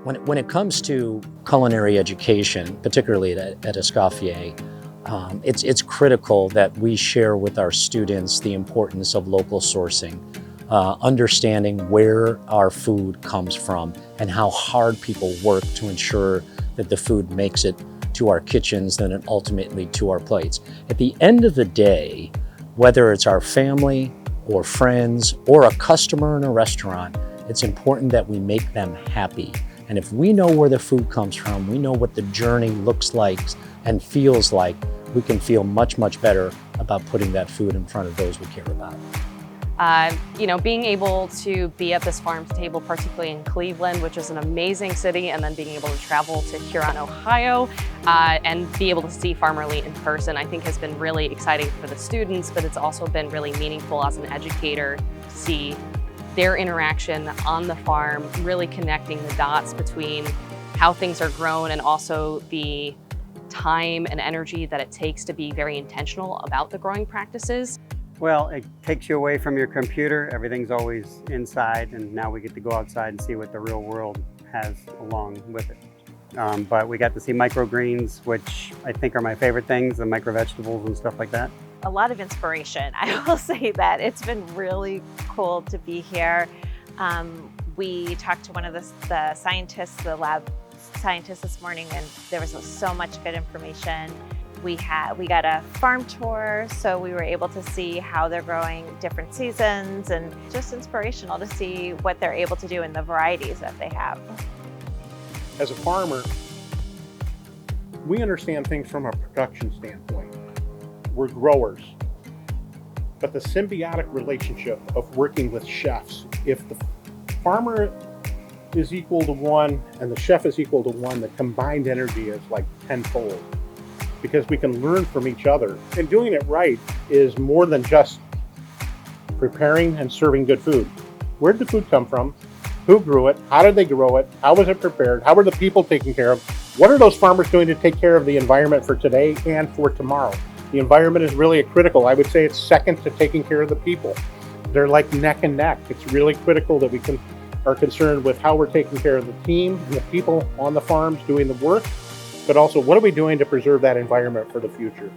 When it comes to culinary education, particularly at Escoffier, it's critical that we share with our students the importance of local sourcing, understanding where our food comes from and how hard people work to ensure that the food makes it to our kitchens and ultimately to our plates. At the end of the day, whether it's our family or friends or a customer in a restaurant, it's important that we make them happy. And if we know where the food comes from, we know what the journey looks like and feels like, we can feel much, much better about putting that food in front of those we care about. Being able to be at this farm to table, particularly in Cleveland, which is an amazing city, and then being able to travel to Huron, Ohio, and be able to see Farmerly in person, I think has been really exciting for the students, but it's also been really meaningful as an educator to see their interaction on the farm, really connecting the dots between how things are grown and also the time and energy that it takes to be very intentional about the growing practices. Well, it takes you away from your computer. Everything's always inside, and now we get to go outside and see what the real world has along with it. But we got to see microgreens, which I think are my favorite things, the micro vegetables and stuff like that. A lot of inspiration. I will say that it's been really cool to be here. We talked to one of the scientists, the lab scientists this morning, and there was so much good information. We got a farm tour, so we were able to see how they're growing different seasons, and just inspirational to see what they're able to do in the varieties that they have. As a farmer, we understand things from a production standpoint. We're growers, but the symbiotic relationship of working with chefs, if the farmer is equal to one and the chef is equal to one, the combined energy is like tenfold, because we can learn from each other. And doing it right is more than just preparing and serving good food. Where did the food come from? Who grew it? How did they grow it? How was it prepared? How were the people taken care of? What are those farmers doing to take care of the environment for today and for tomorrow? The environment is really critical. I would say it's second to taking care of the people. They're like neck and neck. It's really critical that we are concerned with how we're taking care of the team and the people on the farms doing the work, but also what are we doing to preserve that environment for the future?